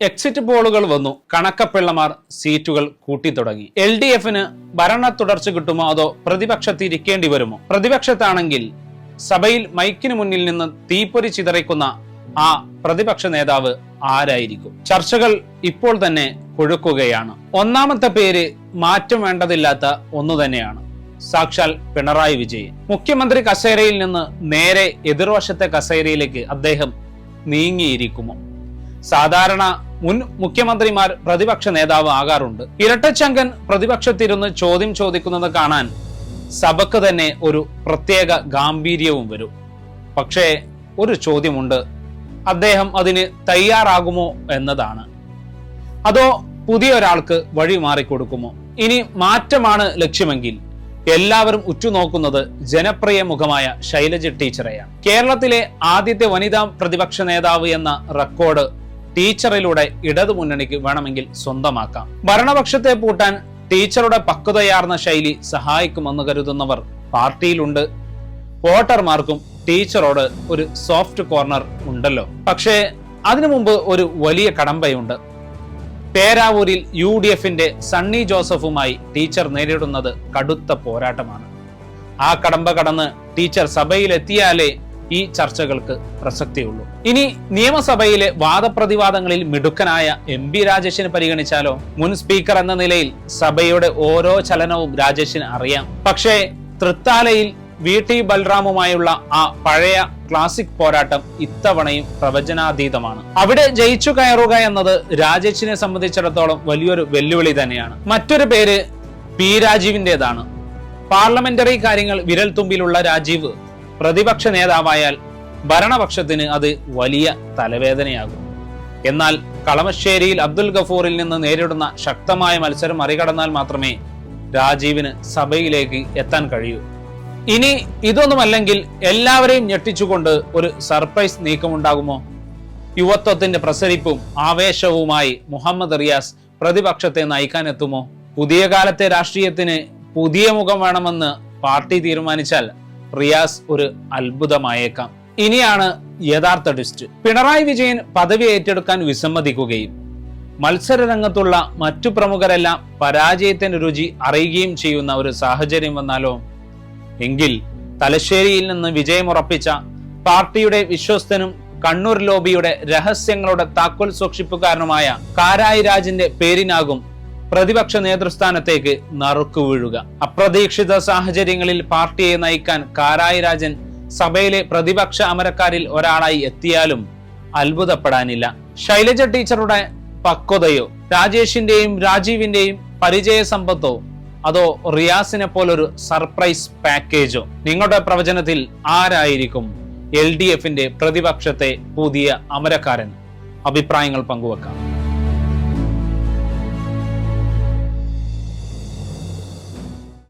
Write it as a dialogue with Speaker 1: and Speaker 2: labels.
Speaker 1: Exit പോളുകൾ വന്നു. കണക്കപ്പിള്ളമാർ സീറ്റുകൾ കൂട്ടിത്തുടങ്ങി. LDF-ന് ഭരണ തുടർച്ച കിട്ടുമോ അതോ പ്രതിപക്ഷത്തിരിക്കേണ്ടി വരുമോ? പ്രതിപക്ഷത്താണെങ്കിൽ സഭയിൽ മൈക്കിന് മുന്നിൽ നിന്ന് തീപ്പൊരി ചിതറിക്കുന്ന ആ പ്രതിപക്ഷ നേതാവ് ആരായിരിക്കും? ചർച്ചകൾ ഇപ്പോൾ തന്നെ കൊഴുക്കുകയാണ്. ഒന്നാമത്തെ പേര് മാറ്റം വേണ്ടതില്ലാത്ത ഒന്നു തന്നെയാണ്. സാക്ഷാൽ പിണറായി വിജയൻ. മുഖ്യമന്ത്രി കസേരയിൽ നിന്ന് നേരെ എതിർവശത്തെ കസേരയിലേക്ക് അദ്ദേഹം നീങ്ങിയിരിക്കുമോ? സാധാരണ മുൻ മുഖ്യമന്ത്രിമാർ പ്രതിപക്ഷ നേതാവ് ആകാറുണ്ട്. ഇരട്ടച്ചങ്കൻ പ്രതിപക്ഷത്തിരുന്ന് ചോദ്യം ചോദിക്കുന്നത് കാണാൻ സഭക്ക് തന്നെ ഒരു പ്രത്യേക ഗാംഭീര്യവും വരും. പക്ഷേ ഒരു ചോദ്യമുണ്ട്, അദ്ദേഹം അതിന് തയ്യാറാകുമോ എന്നതാണ്. അതോ പുതിയൊരാൾക്ക് വഴി മാറിക്കൊടുക്കുമോ? ഇനി മാറ്റമാണ് ലക്ഷ്യമെങ്കിൽ എല്ലാവരും ഉറ്റുനോക്കുന്നത് ജനപ്രിയ മുഖമായ ശൈലജ ടീച്ചറെയാണ്. കേരളത്തിലെ ആദ്യത്തെ വനിതാ പ്രതിപക്ഷ നേതാവ് എന്ന റെക്കോർഡ് ടീച്ചറിലൂടെ ഇടതുമുന്നണിക്ക് വേണമെങ്കിൽ സ്വന്തമാക്കാം. ഭരണപക്ഷത്തെ പൂട്ടാൻ ടീച്ചറുടെ പക്വതയാർന്ന ശൈലി സഹായിക്കുമെന്ന് കരുതുന്നവർ പാർട്ടിയിലുണ്ട്. വോട്ടർമാർക്കും ടീച്ചറോട് ഒരു സോഫ്റ്റ് കോർണർ ഉണ്ടല്ലോ. പക്ഷേ അതിനു മുമ്പ് ഒരു വലിയ കടമ്പയുണ്ട്. പേരാവൂരിൽ UDF-ന്റെ സണ്ണി ജോസഫുമായി ടീച്ചർ നേരിടുന്നത് കടുത്ത പോരാട്ടമാണ്. ആ കടമ്പ കടന്ന് ടീച്ചർ സഭയിലെത്തിയാലേ ഈ ചർച്ചകൾക്ക് പ്രസക്തിയുള്ളൂ. ഇനി നിയമസഭയിലെ വാദപ്രതിവാദങ്ങളിൽ മിടുക്കനായ MP രാജേഷിനെ പരിഗണിച്ചാലോ? മുൻ സ്പീക്കർ എന്ന നിലയിൽ സഭയുടെ ഓരോ ചലനവും രാജേഷിന് അറിയാം. പക്ഷേ തൃത്താലയിൽ VT ബൽറാമുമായുള്ള ആ പഴയ ക്ലാസിക് പോരാട്ടം ഇത്തവണയും പ്രവചനാതീതമാണ്. അവിടെ ജയിച്ചു കയറുക എന്നത് രാജേഷിനെ സംബന്ധിച്ചിടത്തോളം വലിയൊരു വെല്ലുവിളി തന്നെയാണ്. മറ്റൊരു പേര് P രാജീവിന്റേതാണ്. പാർലമെന്ററി കാര്യങ്ങൾ വിരൽ തുമ്പിലുള്ള രാജീവ് പ്രതിപക്ഷ നേതാവായാൽ ഭരണപക്ഷത്തിന് അത് വലിയ തലവേദനയാകും. എന്നാൽ കളമശ്ശേരിയിൽ അബ്ദുൽ ഗഫൂറിൽ നിന്ന് നേരിടുന്ന ശക്തമായ മത്സരം മറികടന്നാൽ മാത്രമേ രാജീവിന് സഭയിലേക്ക് എത്താൻ കഴിയൂ. ഇനി ഇതൊന്നുമല്ലെങ്കിൽ എല്ലാവരെയും ഞെട്ടിച്ചുകൊണ്ട് ഒരു സർപ്രൈസ് നീക്കമുണ്ടാകുമോ? യുവത്വത്തിന്റെ പ്രസരിപ്പും ആവേശവുമായി മുഹമ്മദ് റിയാസ് പ്രതിപക്ഷത്തെ നയിക്കാനെത്തുമോ? പുതിയ കാലത്തെ രാഷ്ട്രീയത്തിന് പുതിയ മുഖം വേണമെന്ന് പാർട്ടി തീരുമാനിച്ചാൽ റിയാസ് ഒരു അത്ഭുതമായേക്കാം. ഇനിയാണ് യഥാർത്ഥ ട്വിസ്റ്റ്. പിണറായി വിജയൻ പദവി ഏറ്റെടുക്കാൻ വിസമ്മതിക്കുകയും മത്സര രംഗത്തുള്ള മറ്റു പ്രമുഖരെല്ലാം പരാജയത്തിന്റെ രുചി അറിയുകയും ചെയ്യുന്ന ഒരു സാഹചര്യം വന്നാലോ? എങ്കിൽ തലശ്ശേരിയിൽ നിന്ന് വിജയമുറപ്പിച്ച പാർട്ടിയുടെ വിശ്വസ്തനും കണ്ണൂർ ലോബിയുടെ രഹസ്യങ്ങളുടെ താക്കോൽ സൂക്ഷിപ്പുകാരനുമായ കാരായി രാജിന്റെ പേരിനാകും പ്രതിപക്ഷ നേതൃസ്ഥാനത്തേക്ക് നറുക്കു വീഴുക. അപ്രതീക്ഷിത സാഹചര്യങ്ങളിൽ പാർട്ടിയെ നയിക്കാൻ കാരായി രാജൻ സഭയിലെ പ്രതിപക്ഷ അമരക്കാരിൽ ഒരാളായി എത്തിയാലും അത്ഭുതപ്പെടാനില്ല. ശൈലജ ടീച്ചറുടെ പക്വതയോ രാജേഷിന്റെയും രാജീവിന്റെയും പരിചയ സമ്പത്തോ അതോ റിയാസിനെ പോലൊരു സർപ്രൈസ് പാക്കേജോ? നിങ്ങളുടെ പ്രവചനത്തിൽ ആരായിരിക്കും LDF-ന്റെ പ്രതിപക്ഷത്തെ പുതിയ അമരക്കാരൻ? അഭിപ്രായങ്ങൾ പങ്കുവെക്കാം.